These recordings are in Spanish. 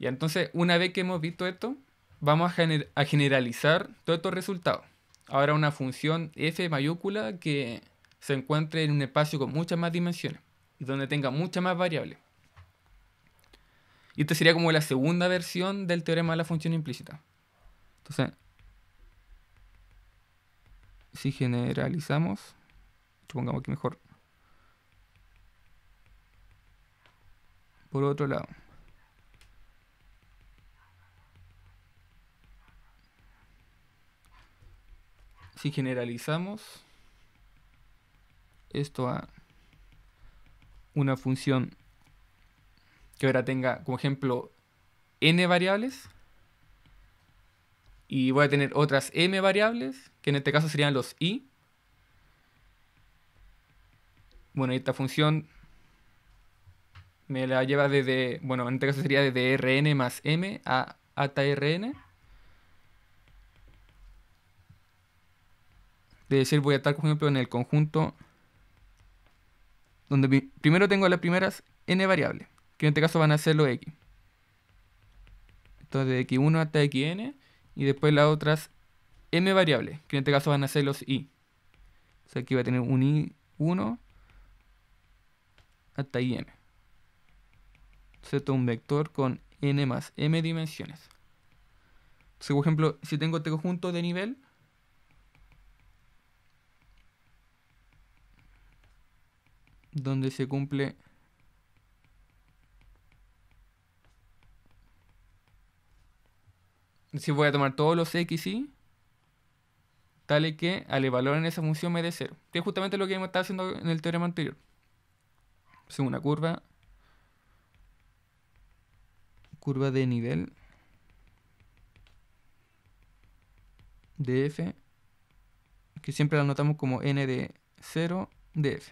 Y entonces, una vez que hemos visto esto, vamos a generalizar todos estos resultados. Ahora una función f mayúscula que se encuentre en un espacio con muchas más dimensiones y donde tenga muchas más variables. Y esta sería como la segunda versión del teorema de la función implícita. Entonces, si generalizamos, supongamos que mejor por otro lado. Si generalizamos esto a una función que ahora tenga como ejemplo n variables y voy a tener otras m variables, que en este caso serían los i. Bueno, esta función me la lleva desde, bueno, en este caso sería desde Rn más m hasta Rn. De decir, voy a estar, por ejemplo, en el conjunto donde primero tengo las primeras n variables, que en este caso van a ser los x. Entonces, de x1 hasta xn, y después las otras m variables, que en este caso van a ser los i. O sea, aquí va a tener un i1 hasta im. Entonces, esto es un vector con n más m dimensiones. Entonces, por ejemplo, si tengo este conjunto de nivel, donde se cumple si voy a tomar todos los x y tales que al evaluar en esa función me dé 0, que es justamente lo que hemos estado haciendo en el teorema anterior. Es una curva de nivel de f, que siempre la anotamos como n de 0 de f.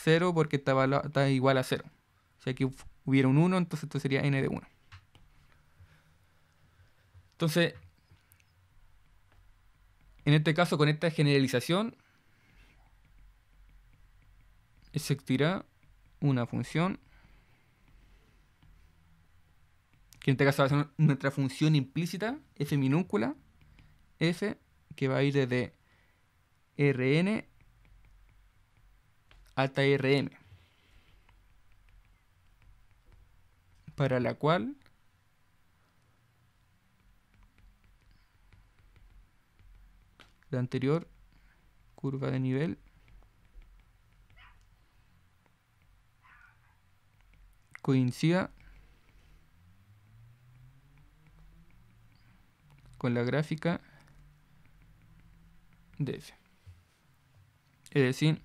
0 porque está igual a 0. Si aquí hubiera un 1, entonces esto sería n de 1. Entonces, en este caso, con esta generalización, existirá una función, que en este caso va a ser nuestra función implícita, f minúscula, f, que va a ir desde Rn hasta Rm, para la cual la anterior curva de nivel coincida con la gráfica de f. Es decir,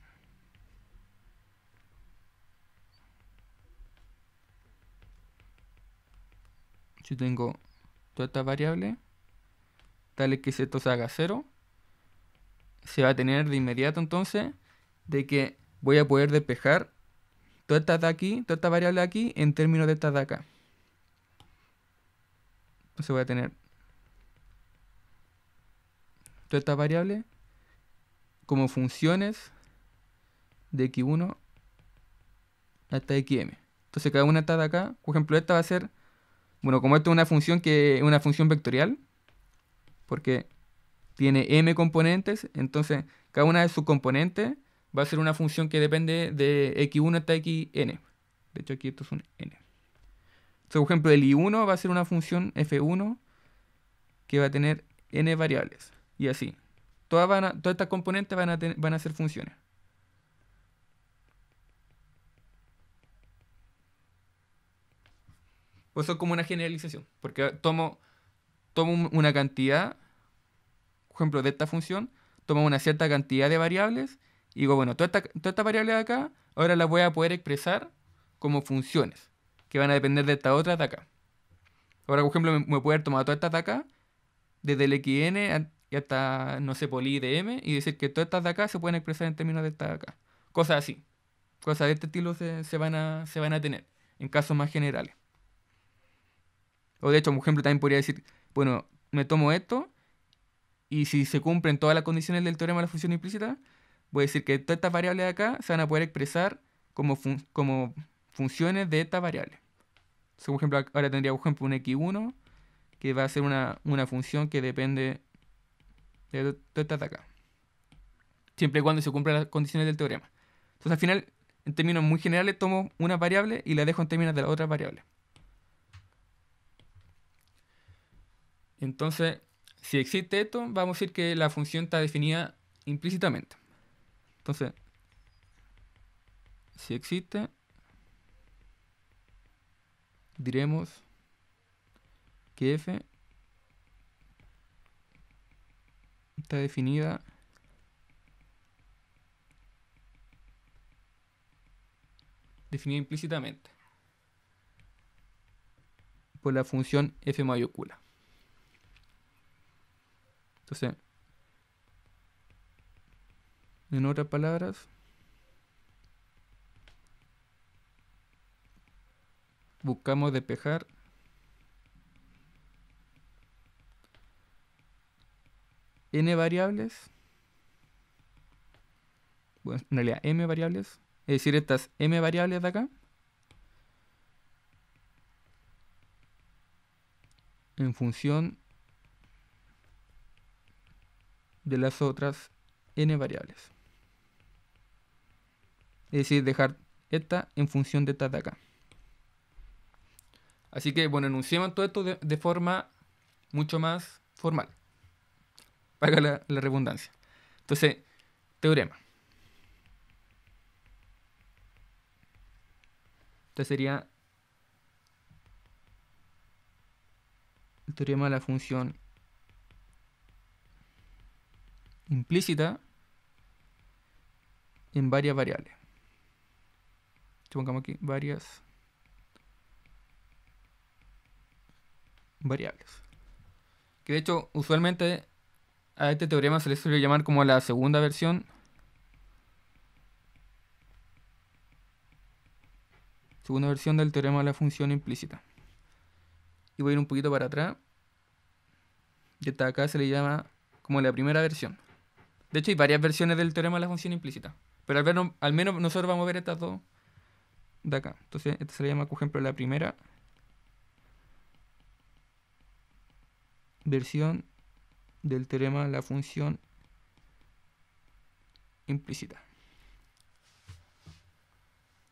si tengo toda esta variable, tal que esto se haga 0, se va a tener de inmediato entonces de que voy a poder despejar toda esta de aquí, toda esta variable de aquí en términos de esta de acá. Entonces voy a tener toda esta variable como funciones de x1 hasta xm. Entonces cada una está de acá. Por ejemplo, esta va a ser, bueno, como esto es una función una función vectorial, porque tiene m componentes, entonces cada una de sus componentes va a ser una función que depende de x1 hasta xn. De hecho, aquí esto es un n. Entonces, por ejemplo, el i1 va a ser una función f1 que va a tener n variables. Y así. Todas estas componentes van a ser funciones. Pues eso es como una generalización. Porque tomo una cantidad, por ejemplo, de esta función, tomo una cierta cantidad de variables y digo, bueno, todas estas variables de acá, ahora las voy a poder expresar como funciones, que van a depender de estas otras de acá. Ahora, por ejemplo, me puedo haber tomado todas estas de acá, desde el xn y hasta, no sé, poli de m, y decir que todas estas de acá se pueden expresar en términos de estas de acá. Cosas así. Cosas de este estilo se van a tener, en casos más generales. O de hecho, por ejemplo, también podría decir, bueno, me tomo esto, y si se cumplen todas las condiciones del teorema de la función implícita, voy a decir que todas estas variables de acá se van a poder expresar como funciones de estas variables. Entonces, por ejemplo, ahora tendría, por ejemplo, un x1 que va a ser una función que depende de esta de acá. Siempre y cuando se cumplan las condiciones del teorema. Entonces, al final, en términos muy generales, tomo una variable y la dejo en términos de la otra variable. Entonces, si existe esto, vamos a decir que la función está definida implícitamente. Entonces, si existe, diremos que f está definida implícitamente por la función f mayúscula. Entonces, en otras palabras, buscamos despejar n variables, bueno, en realidad m variables, es decir, estas m variables de acá, en función de las otras n variables. Es decir, dejar esta en función de esta de acá. Así que, bueno, enunciamos todo esto de forma mucho más formal. Paga la redundancia. Entonces, teorema. Este sería el teorema de la función implícita en varias variables. Pongamos aquí varias variables. Que de hecho, usualmente a este teorema se le suele llamar como la segunda versión. Segunda versión del teorema de la función implícita. Y voy a ir un poquito para atrás. Y esta acá se le llama como la primera versión. De hecho, hay varias versiones del teorema de la función implícita. Pero al menos nosotros vamos a ver estas dos de acá. Entonces, esta se le llama, por ejemplo, la primera versión del teorema de la función implícita.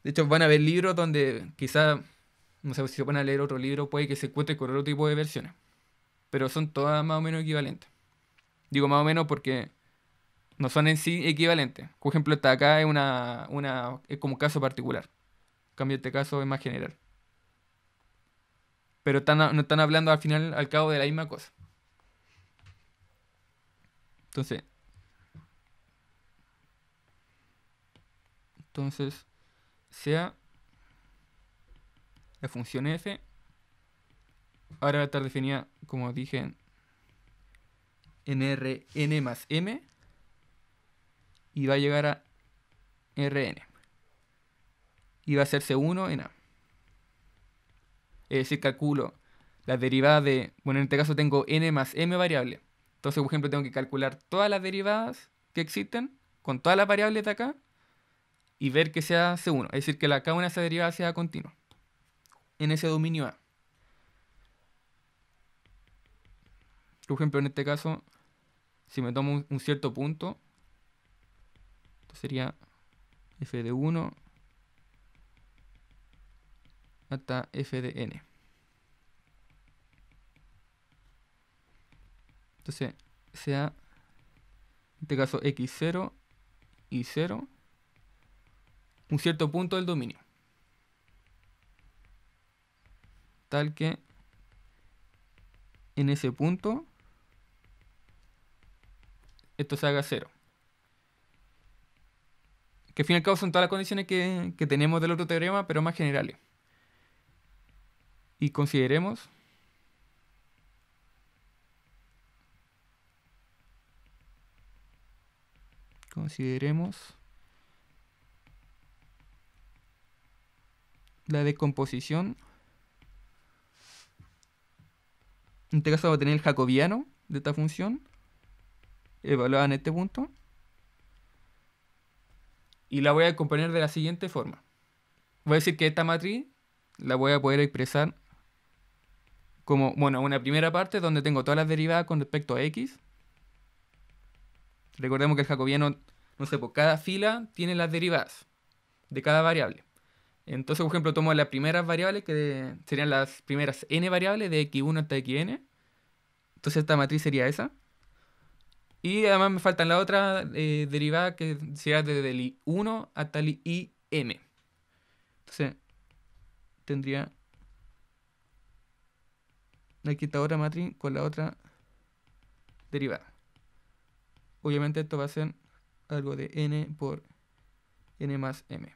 De hecho, van a haber libros donde quizá, no sé, si se van a leer otro libro, puede que se encuentre con otro tipo de versiones. Pero son todas más o menos equivalentes. Digo más o menos porque no son en sí equivalentes. Por ejemplo, esta acá es es como un caso particular. En cambio, este caso es más general. Pero no están hablando al final, al cabo de la misma cosa. Entonces, sea la función f, ahora va a estar definida, como dije, en Rn más m, y va a llegar a Rn. Y va a ser C1 en A. Es decir, calculo las derivadas de... Bueno, en este caso tengo n más m variables. Entonces, por ejemplo, tengo que calcular todas las derivadas que existen con todas las variables de acá y ver que sea C1. Es decir, que cada una de esas derivadas sea continua en ese dominio A. Por ejemplo, en este caso, si me tomo un cierto punto, esto sería f de 1 hasta f de n. Entonces, sea, en este caso, x0 y 0, un cierto punto del dominio. Tal que en ese punto esto se haga 0. Que al fin y al cabo son todas las condiciones que tenemos del otro teorema, pero más generales. Y consideremos la decomposición. En este caso vamos a tener el jacobiano de esta función, evaluada en este punto. Y la voy a componer de la siguiente forma. Voy a decir que esta matriz la voy a poder expresar como, bueno, una primera parte donde tengo todas las derivadas con respecto a x. Recordemos que el jacobiano, no sé, por cada fila tiene las derivadas de cada variable. Entonces, por ejemplo, tomo las primeras variables, que serían las primeras n variables de x1 hasta xn. Entonces esta matriz sería esa. Y además me faltan la otra derivada que sería desde el i1 hasta el im. Entonces tendría aquí esta otra matriz con la otra derivada. Obviamente esto va a ser algo de n por n más m.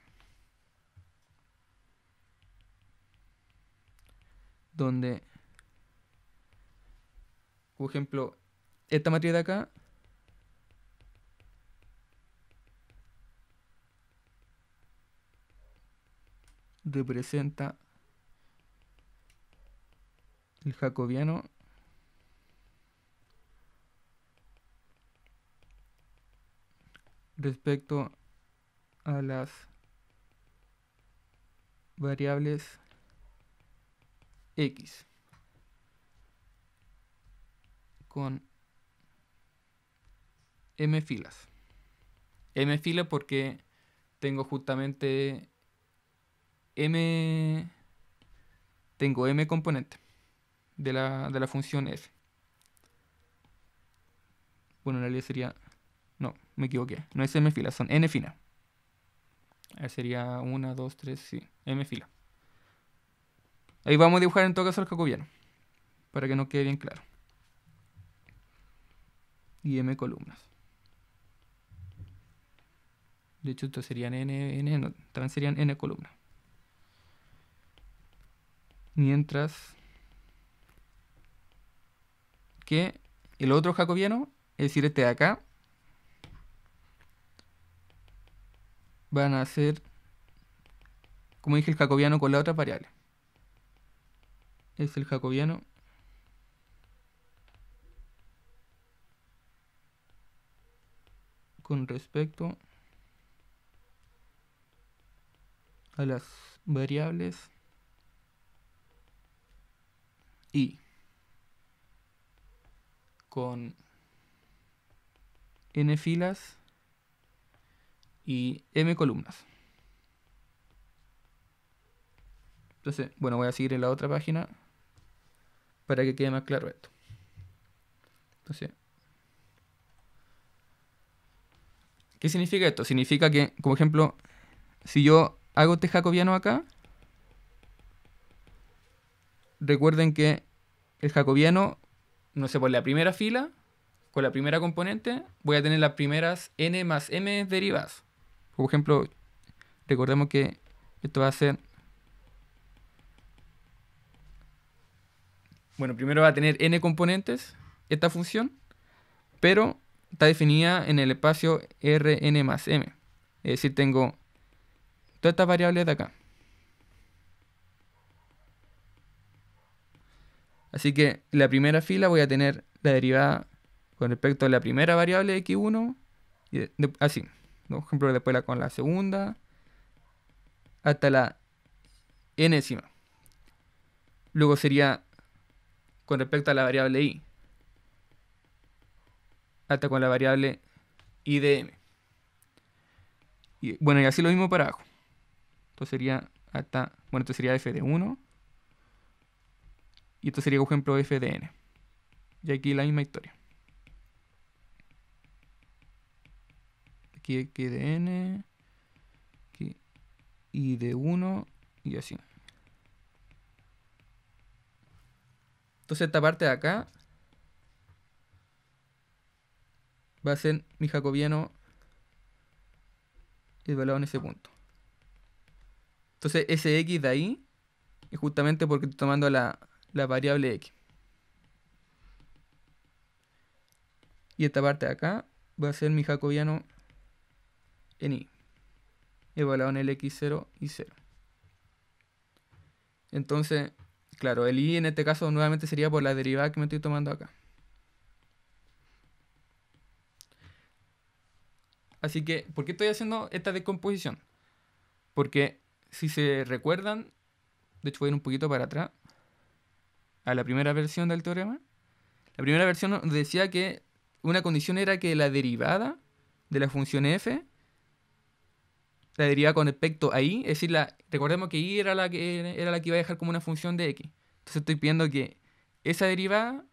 Donde, por ejemplo, esta matriz de acá representa el jacobiano respecto a las variables x con m filas. M filas porque tengo justamente tengo m componentes de la función f. Bueno, en realidad sería... No, me equivoqué. No es m filas, son n filas. Sería 1, 2, 3, sí, m filas. Ahí vamos a dibujar en todo caso el jacobiano, para que nos quede bien claro. Y m columnas. De hecho, estos serían no, también serían n columnas. Mientras que el otro jacobiano, es decir, este de acá, van a ser, como dije, el jacobiano con la otra variable. Es el jacobiano con respecto a las variables y con n filas y m columnas. Entonces, bueno, voy a seguir en la otra página para que quede más claro esto. Entonces, ¿qué significa esto? Significa que, como ejemplo, si yo hago este jacobiano acá, recuerden que el jacobiano, no sé, por la primera fila, con la primera componente, voy a tener las primeras n más m derivadas. Por ejemplo, recordemos que esto va a ser... Bueno, primero va a tener n componentes esta función, pero está definida en el espacio Rn más m. Es decir, tengo todas estas variables de acá. Así que en la primera fila voy a tener la derivada con respecto a la primera variable x1, y así. Por ejemplo, después con la segunda, hasta la enésima. Luego sería con respecto a la variable y, hasta con la variable i de m. Y bueno, y así lo mismo para abajo. Esto sería hasta, bueno, esto sería f de 1. Y esto sería, por ejemplo, f de n. Y aquí la misma historia. Aquí de n, aquí i de 1 y así. Entonces esta parte de acá va a ser mi jacobiano evaluado en ese punto. Entonces ese x de ahí es justamente porque estoy tomando la variable x. Y esta parte de acá va a ser mi jacobiano en i, evaluado en el x0 y 0. Entonces, claro, el i en este caso nuevamente sería por la derivada que me estoy tomando acá. Así que, ¿por qué estoy haciendo esta descomposición? Porque si se recuerdan, De hecho, voy a ir un poquito para atrás a la primera versión del teorema. La primera versión nos decía que una condición era que la derivada de la función f, la derivada con respecto a y, es decir, recordemos que y era la que iba a dejar como una función de x. Entonces estoy pidiendo que esa derivada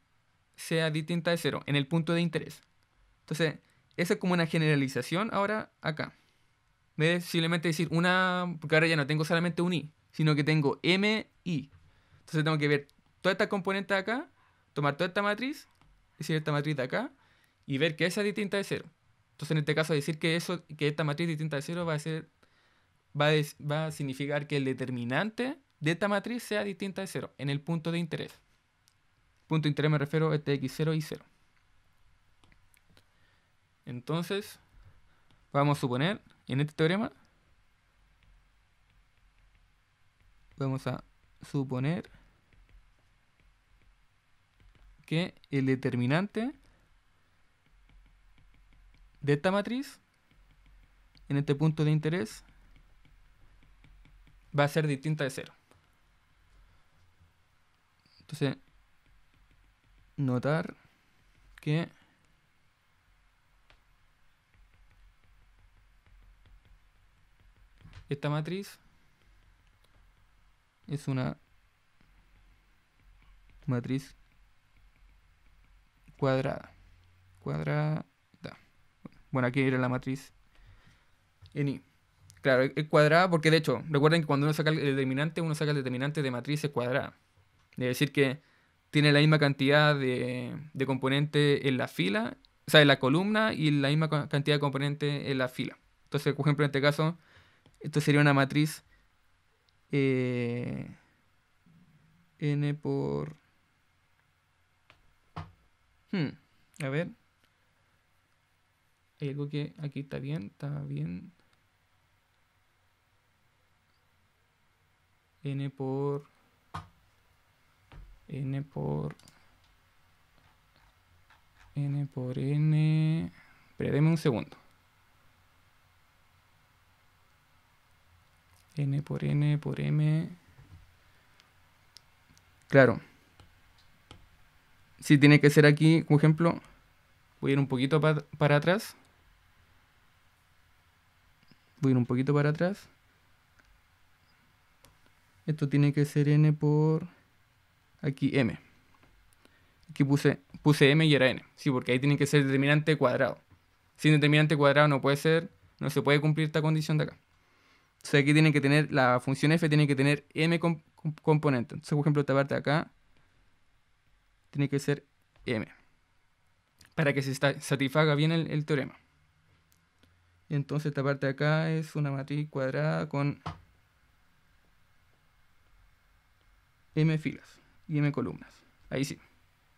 sea distinta de cero en el punto de interés. Entonces, esa es como una generalización ahora acá. En vez de simplemente decir porque ahora ya no tengo solamente un i, sino que tengo m, i. Entonces tengo que ver todas estas componentes de acá, tomar toda esta matriz, es decir, esta matriz de acá, y ver que esa es distinta de cero. Entonces en este caso decir que esta matriz distinta de cero va a significar que el determinante de esta matriz sea distinta de cero en el punto de interés. Punto de interés me refiero a este x0 y 0. Entonces, vamos a suponer, en este teorema, vamos a suponer que el determinante de esta matriz, en este punto de interés, va a ser distinta de cero. Entonces, notar que esta matriz es una matriz cuadrada. Bueno, aquí era la matriz en I. Claro, es cuadrada porque de hecho, recuerden que cuando uno saca el determinante, uno saca el determinante de matrices cuadradas. Es decir que tiene la misma cantidad de componentes en la fila, o sea, en la columna, y la misma cantidad de componentes en la fila. Entonces, por ejemplo, en este caso, esto sería una matriz n por... a ver. Hay algo que aquí está bien, n por n. Espera, deme un segundo. N por m. Claro. Si tiene que ser aquí, por ejemplo, voy a ir un poquito para atrás. Esto tiene que ser n por... Aquí m. Aquí puse m y era n. Sí, porque ahí tiene que ser determinante cuadrado. Sin determinante cuadrado no se puede cumplir esta condición de acá. Entonces aquí tiene que tener, la función f tiene que tener m componentes. Entonces, por ejemplo, esta parte de acá tiene que ser m. Para que se satisfaga bien el teorema. Entonces esta parte de acá es una matriz cuadrada con m filas y m columnas. Ahí sí.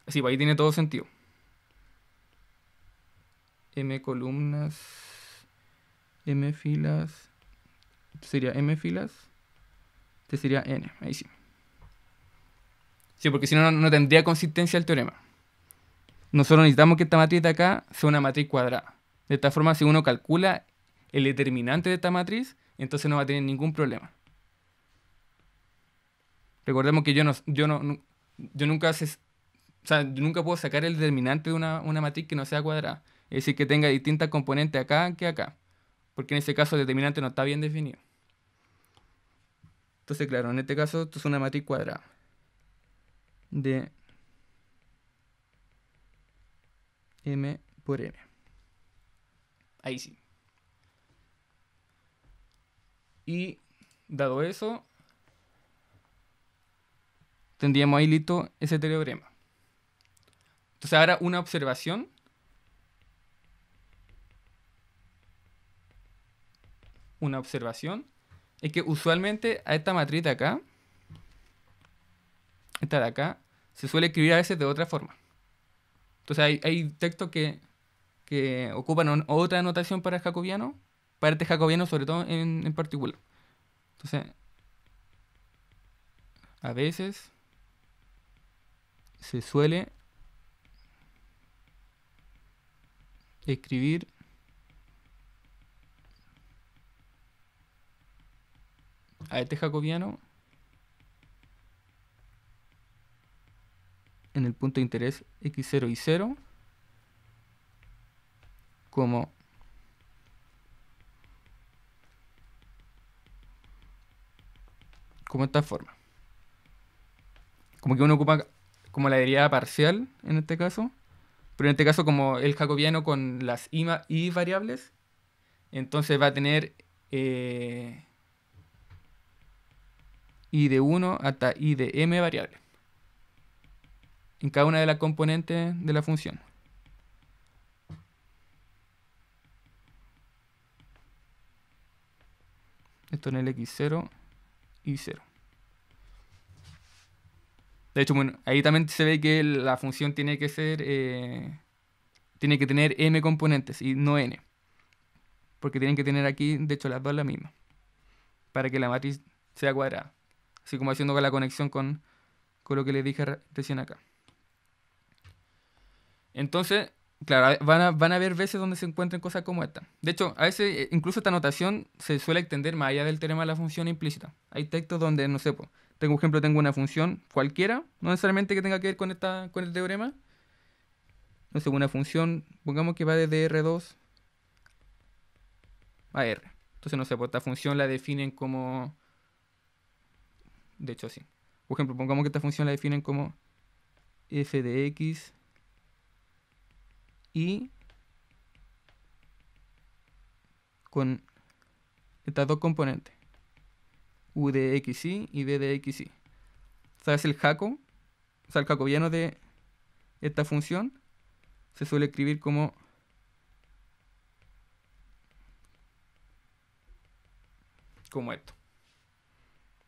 Así, pues ahí tiene todo sentido. M columnas, m filas, esto sería m filas, este sería n, ahí sí. Sí, porque si no, no tendría consistencia el teorema. Nosotros necesitamos que esta matriz de acá sea una matriz cuadrada. De esta forma, si uno calcula el determinante de esta matriz, entonces no va a tener ningún problema. Recordemos que yo nunca yo nunca puedo sacar el determinante de una matriz que no sea cuadrada. Es decir, que tenga distintas componentes acá que acá. Porque en ese caso el determinante no está bien definido. Entonces, claro, en este caso esto es una matriz cuadrada. De m por m. Ahí sí. Y dado eso, tendríamos ahí listo ese teorema. Entonces ahora una observación. Es que usualmente a esta matriz de acá, esta de acá, se suele escribir a veces de otra forma. Entonces hay textos que ocupan otra notación para el jacobiano, para este jacobiano sobre todo en particular. Entonces, a veces se suele escribir a este jacobiano en el punto de interés x0 y 0 como esta forma. Como que uno ocupa como la derivada parcial en este caso, pero en este caso como el jacobiano con las y variables, entonces va a tener i de 1 hasta i de m variables en cada una de las componentes de la función. Esto en el x0 y 0. De hecho, bueno, ahí también se ve que la función tiene que ser, tiene que tener m componentes y no n. Porque tienen que tener aquí, de hecho, las dos la misma. Para que la matriz sea cuadrada. Así como haciendo con la conexión con lo que les dije recién acá. Entonces, claro, van a haber veces donde se encuentren cosas como esta. De hecho, a veces incluso esta notación se suele extender más allá del teorema de la función implícita. Hay textos donde, no sé, po, tengo, por ejemplo, tengo una función cualquiera, no necesariamente que tenga que ver con el teorema. No sé, una función, pongamos que va desde R2 a R. Entonces, no sé, pues esta función la definen como... De hecho, sí. Por ejemplo, pongamos que esta función la definen como f de x y con estas dos componentes, u de xy y v de xy. ¿Sabes el jaco? O sea, el jacobiano de esta función se suele escribir como esto.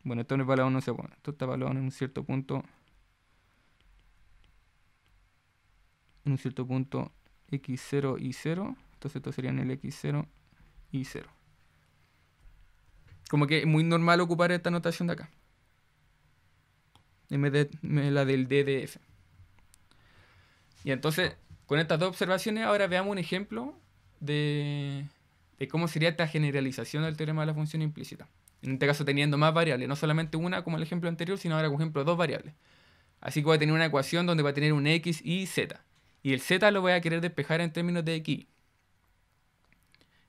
Bueno, esto no es evaluado, no sé, bueno, esto está evaluado en un cierto punto. En un cierto punto x0 y 0. Entonces esto sería en el x0 y 0. Como que es muy normal ocupar esta notación de acá. En vez de la del d de f. Y entonces, con estas dos observaciones, ahora veamos un ejemplo de cómo sería esta generalización del teorema de la función implícita. En este caso teniendo más variables, no solamente una como el ejemplo anterior, sino ahora, por ejemplo, dos variables. Así que voy a tener una ecuación donde va a tener un x y z. Y el z lo voy a querer despejar en términos de x.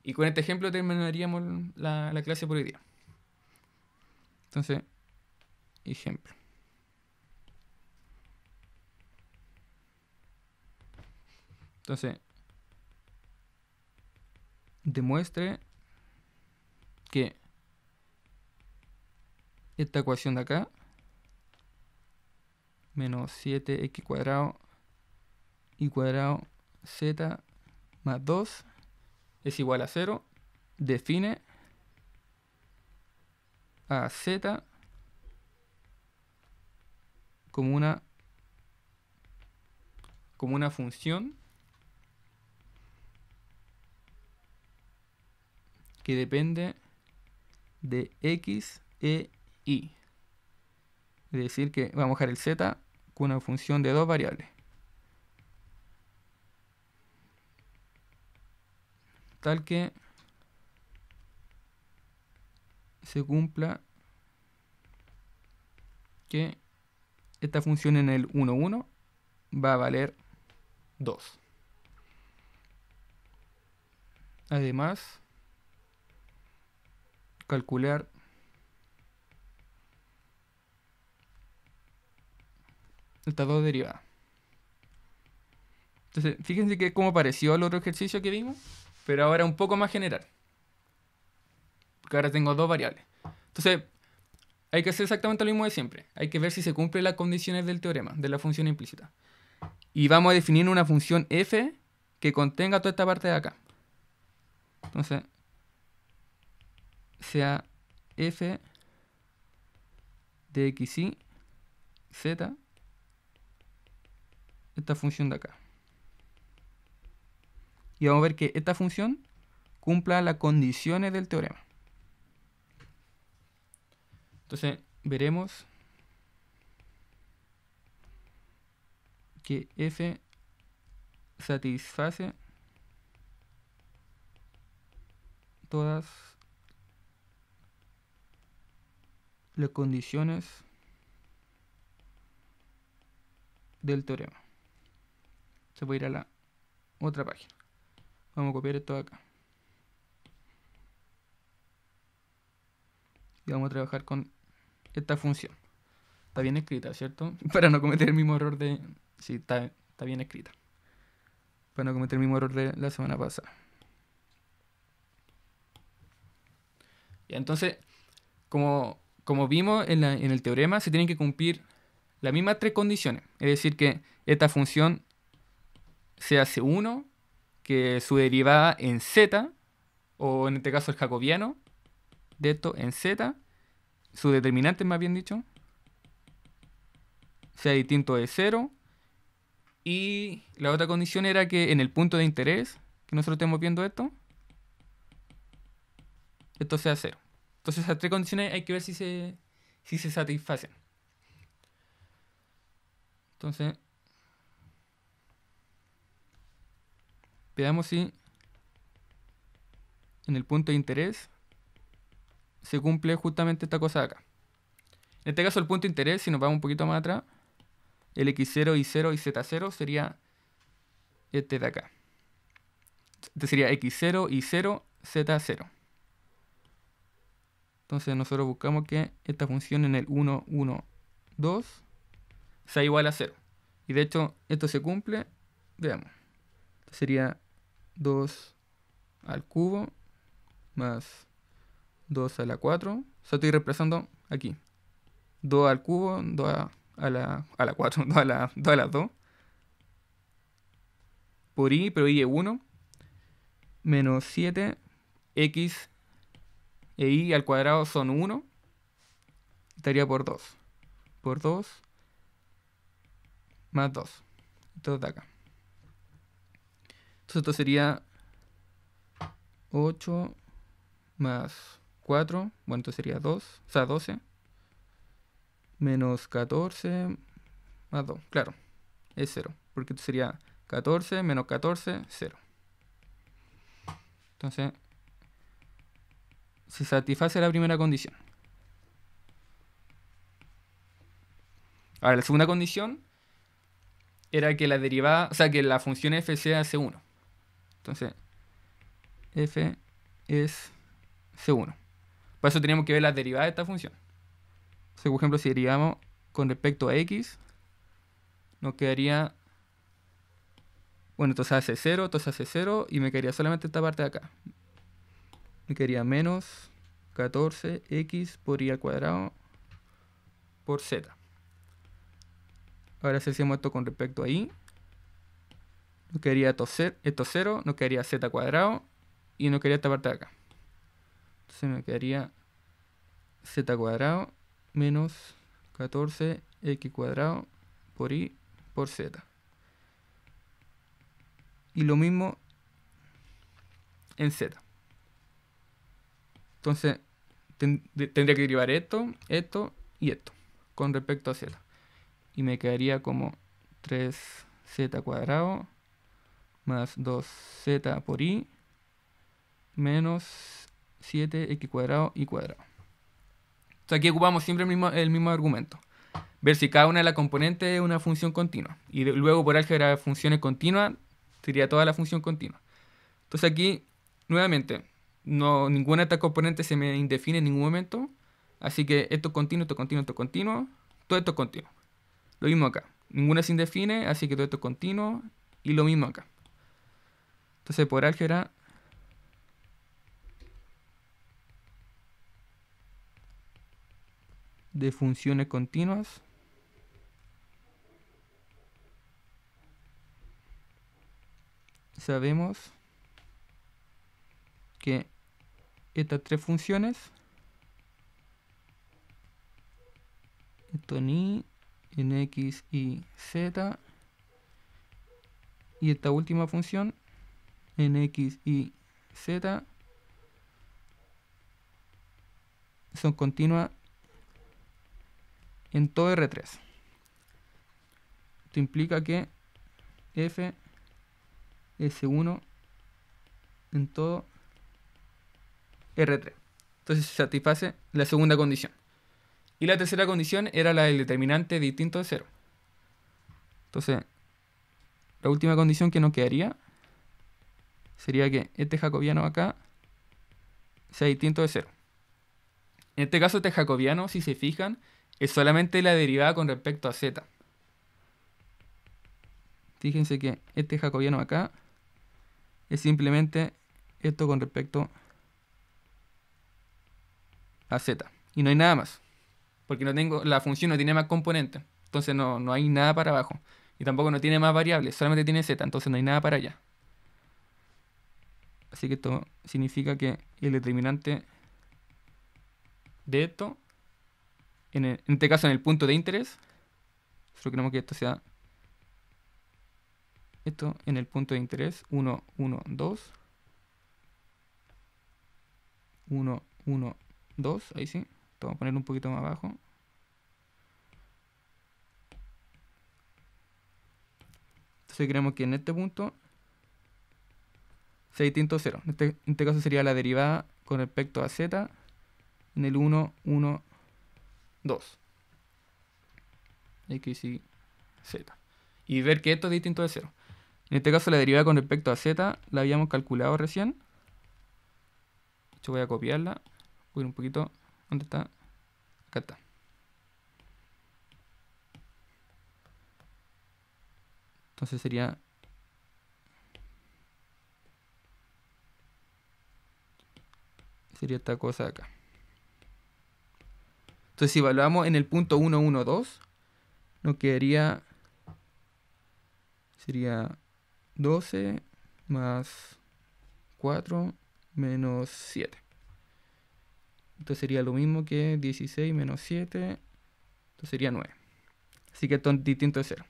Y con este ejemplo terminaríamos la clase por hoy día. Entonces, ejemplo. Entonces, demuestre que esta ecuación de acá, menos 7x cuadrado y cuadrado z más 2 es igual a 0, define a z como una función que depende de x e y. Es decir, que vamos a dejar el z con una función de dos variables. Tal que se cumpla que esta función en el 1, 1 va a valer 2. Además, calcular estas dos derivadas. Entonces, fíjense que como pareció al otro ejercicio que vimos, pero ahora un poco más general. Porque ahora tengo dos variables. Entonces, hay que hacer exactamente lo mismo de siempre. Hay que ver si se cumplen las condiciones del teorema, de la función implícita. Y vamos a definir una función f que contenga toda esta parte de acá. Entonces, sea f de xy, z, esta función de acá. Y vamos a ver que esta función cumpla las condiciones del teorema. Entonces, veremos que f satisface todas las condiciones del teorema. Se puede ir a la otra página. Vamos a copiar esto de acá. Y vamos a trabajar con esta función. Está bien escrita, ¿cierto? Para no cometer el mismo error de... Sí, está bien escrita. Para no cometer el mismo error de la semana pasada. Y entonces, como vimos en el teorema, se tienen que cumplir las mismas tres condiciones. Es decir, que esta función sea C1, que su derivada en Z, o en este caso el jacobiano de esto en Z, su determinante más bien dicho, sea distinto de 0. Y la otra condición era que en el punto de interés, que nosotros estemos viendo esto sea 0. Entonces esas tres condiciones hay que ver si se satisfacen. Entonces, veamos si en el punto de interés se cumple justamente esta cosa de acá. En este caso el punto de interés, si nos vamos un poquito más atrás, el x0, y0 y z0 sería este de acá. Este sería x0, y0, z0. Entonces nosotros buscamos que esta función en el 1, 1, 2 sea igual a 0. Y de hecho esto se cumple. Veamos. Esto sería 2 al cubo más 2 a la 4. O sea, estoy reemplazando aquí. 2 al cubo, 2 a la 4, 2 a la 2. Por i, pero i es 1. Menos 7. X e i al cuadrado son 1. Estaría por 2. Por 2 más 2. Esto de acá. Entonces esto sería 8 más 4. Bueno, esto sería 2. O sea, 12. Menos 14 más 2. Claro, es 0. Porque esto sería 14 menos 14, 0. Entonces, se satisface la primera condición. Ahora, la segunda condición era que la derivada, o sea, que la función f sea C1. Entonces, f es C1. Por eso teníamos que ver la derivada de esta función. Entonces, por ejemplo, si derivamos con respecto a x, nos quedaría... Bueno, esto se hace 0, esto se hace 0, y me quedaría solamente esta parte de acá. Me quedaría menos 14x por y al cuadrado por z. Ahora si hacemos esto con respecto a y, nos quedaría esto 0, nos quedaría z cuadrado, y nos quedaría esta parte de acá. Entonces me quedaría z cuadrado menos 14x cuadrado por y por z. Y lo mismo en z. Entonces tendría que derivar esto y esto con respecto a z. Y me quedaría como 3z cuadrado más 2z por y menos 7x cuadrado y cuadrado. Entonces aquí ocupamos siempre el mismo argumento. Ver si cada una de las componentes es una función continua. Y luego por álgebra de funciones continuas sería toda la función continua. Entonces aquí, nuevamente, ninguna de estas componentes se me indefine en ningún momento. Así que esto es continuo, esto es continuo, esto es continuo. Todo esto es continuo. Lo mismo acá. Ninguna se indefine, así que todo esto es continuo. Y lo mismo acá. Entonces por álgebra de funciones continuas, sabemos que estas tres funciones, esto en y, en x y z, y esta última función en x y z, son continuas en todo R3. Esto implica que f es 1 en todo R3. Entonces se satisface la segunda condición. Y la tercera condición era la del determinante distinto de 0. Entonces, la última condición que nos quedaría sería que este jacobiano acá sea distinto de cero. En este caso, este jacobiano, si se fijan, es solamente la derivada con respecto a z. Fíjense que este jacobiano acá es simplemente esto con respecto a z. Y no hay nada más. Porque la función no tiene más componentes. Entonces no hay nada para abajo. Y tampoco no tiene más variables, solamente tiene z. Entonces no hay nada para allá. Así que esto significa que el determinante de esto, en este caso en el punto de interés, solo queremos que esto sea esto en el punto de interés 1, 1, 2. 1, 1, 2. Ahí sí. Esto vamos a poner un poquito más abajo. Entonces queremos que en este punto sea distinto a 0. En este caso sería la derivada con respecto a z en el 1, 1, 2. X y z. Y ver que esto es distinto de 0. En este caso la derivada con respecto a z la habíamos calculado recién. Yo voy a copiarla. Voy un poquito. ¿Dónde está? Acá está. Entonces sería esta cosa de acá. Entonces si evaluamos en el punto 1, 1, 2, nos quedaría, sería 12 más 4 menos 7. Esto sería lo mismo que 16 menos 7. Esto sería 9. Así que esto es distinto de 0.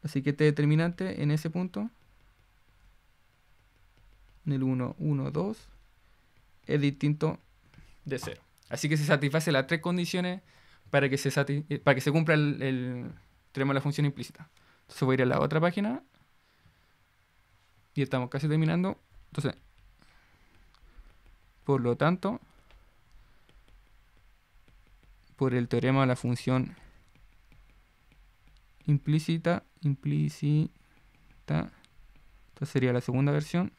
Así que este determinante en ese punto, en el 1, 1, 2, es distinto de 0. Así que se satisface las tres condiciones para que se cumpla tenemos la función implícita. Entonces voy a ir a la otra página. Y estamos casi terminando. Entonces, por lo tanto, por el teorema de la función implícita, esta sería la segunda versión.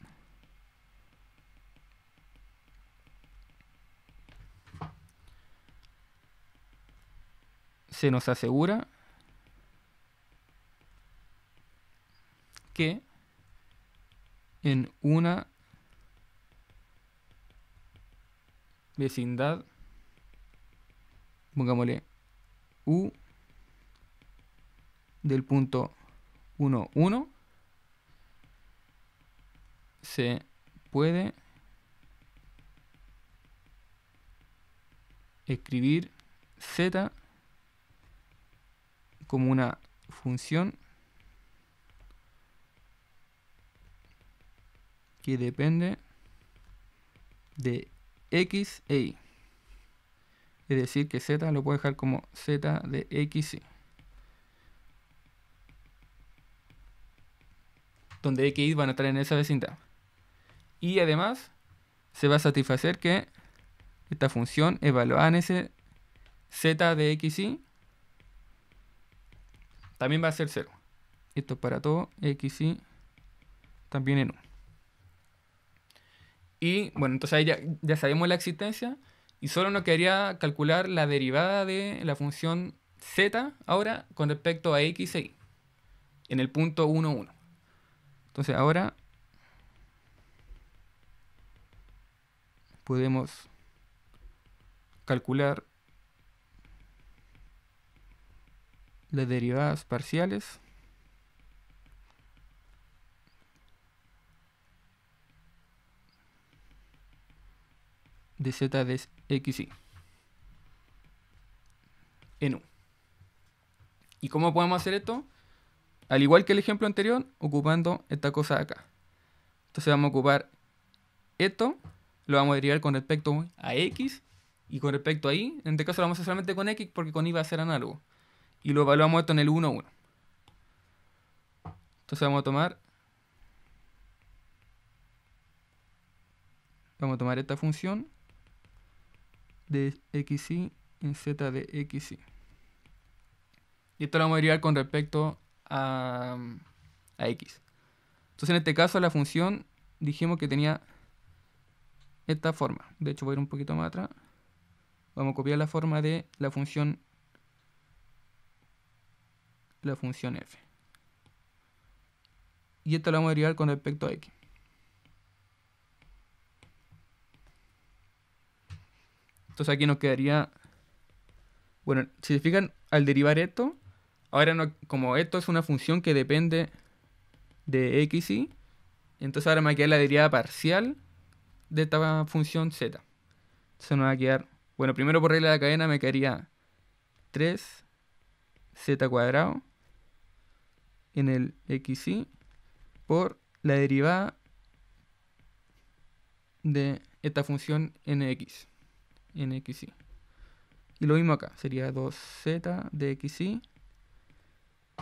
Se nos asegura que en una vecindad, pongámosle U del punto 1, 1, se puede escribir z como una función que depende de x e y. Es decir, que z lo puedo dejar como z de x y. Donde x y van a estar en esa vecindad. Y además, se va a satisfacer que esta función evaluada en ese z de x y también va a ser 0. Esto es para todo x y también en 1. Y bueno, entonces ahí ya sabemos la existencia. Y solo nos quedaría calcular la derivada de la función z ahora con respecto a x e y. En el punto 1, 1. Entonces ahora podemos calcular las derivadas parciales de z de x y en U. ¿Y cómo podemos hacer esto? Al igual que el ejemplo anterior, ocupando esta cosa de acá. Entonces vamos a ocupar esto, lo vamos a derivar con respecto a x y con respecto a y. En este caso lo vamos a hacer solamente con x porque con y va a ser análogo. Y lo evaluamos esto en el 1, 1. Entonces vamos a tomar esta función de xy en z de xy. Y esto lo vamos a derivar con respecto a x. Entonces en este caso la función dijimos que tenía esta forma. De hecho voy a ir un poquito más atrás. Vamos a copiar la forma de la función f. Y esto lo vamos a derivar con respecto a x. Entonces aquí nos quedaría... Bueno, si se fijan, al derivar esto, ahora no, como esto es una función que depende de x y, entonces ahora me va a quedar la derivada parcial de esta función z. Entonces nos va a quedar... Bueno, primero por regla de la cadena me quedaría 3z cuadrado en el xy por la derivada de esta función nx, nxy. Y lo mismo acá, sería 2z de xy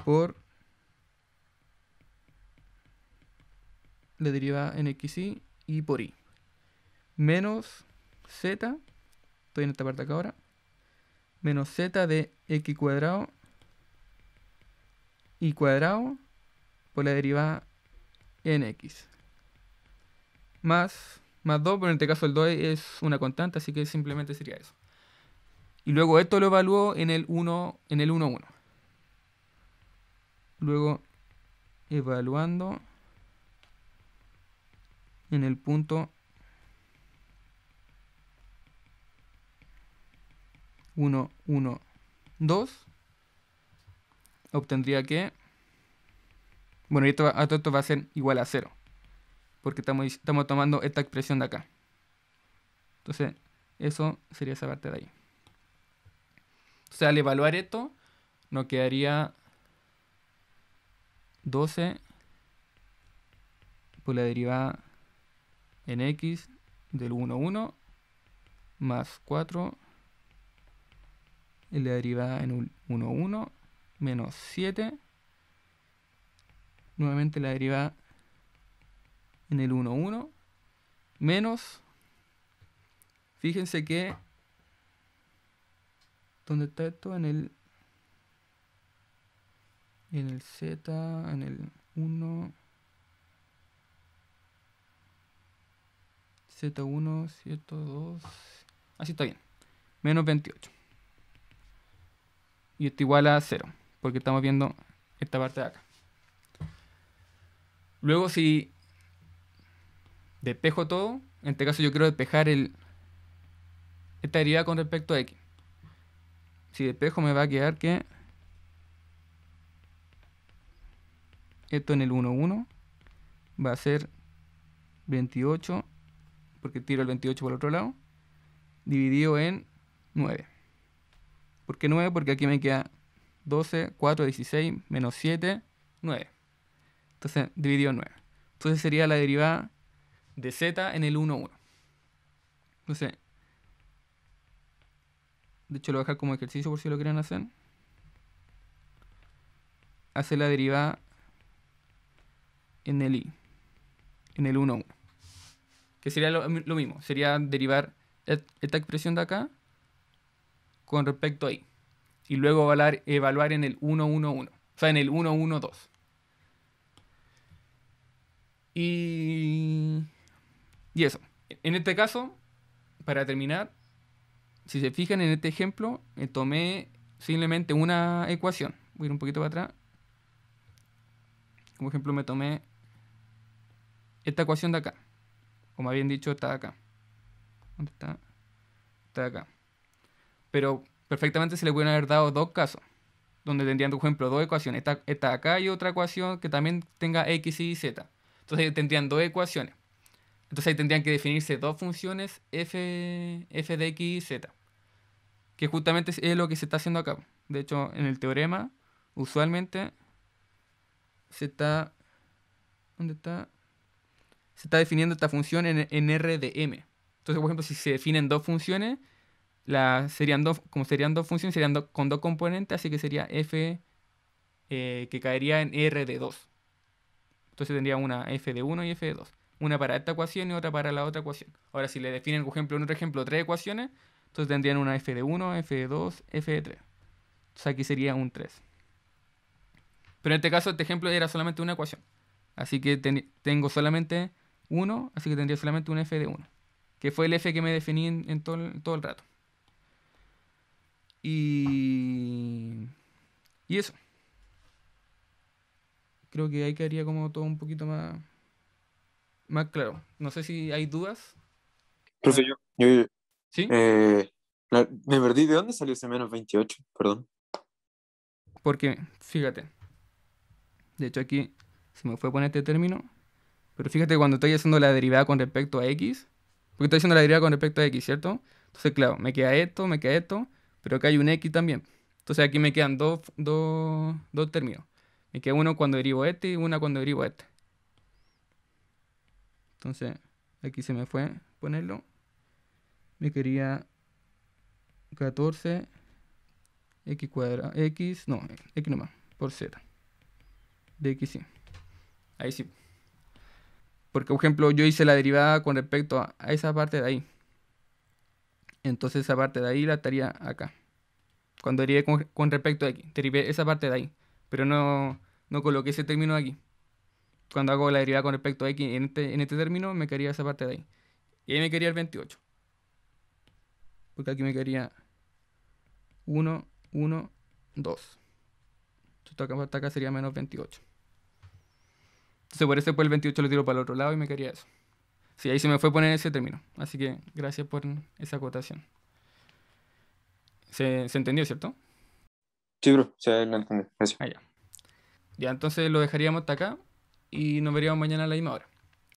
por la derivada nxy y por y. Menos z, estoy en esta parte acá ahora, menos z de x cuadrado y cuadrado por la derivada nx. Más 2, pero en este caso el 2 es una constante, así que simplemente sería eso. Y luego esto lo evalúo en el 1, 1. Luego evaluando en el punto 1, 1, 2, obtendría que... Bueno, y esto va a ser igual a 0. Porque estamos tomando esta expresión de acá. Entonces, eso sería esa parte de ahí. O sea, al evaluar esto, nos quedaría 12 por la derivada en x del 1, 1 más 4 en la derivada en 1, 1 menos 7. Nuevamente la derivada en el 1, 1 menos... Fíjense que... ¿Dónde está esto? En el z, en el 1... Z1, Z2... Así está bien. Menos 28. Y esto igual a 0. Porque estamos viendo esta parte de acá. Luego si despejo todo, en este caso yo quiero despejar esta derivada con respecto a x. Si despejo me va a quedar que esto en el 1, 1 va a ser 28, porque tiro el 28 por el otro lado, dividido en 9. ¿Por qué 9? Porque aquí me queda 12, 4, 16, menos 7, 9. Entonces, dividido en 9. Entonces sería la derivada de z en el 1, 1. Entonces, de hecho lo voy a dejar como ejercicio por si lo quieren hacer. Hace la derivada en el y, en el 1, 1. Que sería lo mismo. Sería derivar esta expresión de acá con respecto a y. Y luego evaluar en el 1, 1, 1. O sea, en el 1, 1, 2. Y eso. En este caso, para terminar, si se fijan en este ejemplo, tomé simplemente una ecuación. Voy a ir un poquito para atrás. Como ejemplo me tomé esta ecuación de acá. O más bien dicho, esta de acá. ¿Dónde está? Esta de acá. Pero perfectamente se le pueden haber dado dos casos. Donde tendrían, por ejemplo, dos ecuaciones. Esta de acá y otra ecuación que también tenga x, y z. Entonces tendrían dos ecuaciones. Entonces ahí tendrían que definirse dos funciones f de x y z. Que justamente es lo que se está haciendo acá. De hecho, en el teorema, usualmente se está... ¿Dónde está? Se está definiendo esta función en R de m. Entonces, por ejemplo, si se definen dos funciones, como serían dos funciones, serían con dos componentes, así que sería f que caería en R de 2. Entonces tendría una f de 1 y f de 2. Una para esta ecuación y otra para la otra ecuación. Ahora, si le definen, por ejemplo, en otro ejemplo, tres ecuaciones, entonces tendrían una f de 1, f de 2, f de 3. Entonces aquí sería un 3. Pero en este caso, este ejemplo era solamente una ecuación. Así que tengo solamente uno, así que tendría solamente un f de uno. Que fue el f que me definí en todo el rato. Y eso. Creo que ahí quedaría como todo un poquito más claro. No sé si hay dudas. Profe, ¿Sí? eh, me perdí. ¿De dónde salió ese -28? Perdón. Porque, fíjate. De hecho, aquí se me fue a poner este término. Pero fíjate cuando estoy haciendo la derivada con respecto a x. Porque estoy haciendo la derivada con respecto a x, ¿cierto? Entonces, claro, me queda esto. Pero acá hay un x también. Entonces aquí me quedan dos términos. Me queda uno cuando derivo este y una cuando derivo este. Entonces, aquí se me fue ponerlo. Me quería 14 x cuadrado. X, no, x nomás, por z. De x sí. Ahí sí. Porque, por ejemplo, yo hice la derivada con respecto a esa parte de ahí. Entonces esa parte de ahí la estaría acá. Cuando derivé con respecto a x. Derivé esa parte de ahí. Pero no coloqué ese término aquí. Cuando hago la derivada con respecto a x en este término, me quedaría esa parte de ahí. Y ahí me quedaría el 28. Porque aquí me quedaría 1, 1, 2. Hasta acá sería menos 28. Entonces por eso pues el 28 lo tiro para el otro lado y me quedaría eso. Sí, ahí se me fue a poner ese término. Así que gracias por esa acotación. ¿Se entendió, cierto? Sí, bro, sí, lo entendí. Gracias. Ah, ya. Ya, entonces lo dejaríamos hasta acá y nos veríamos mañana a la misma hora.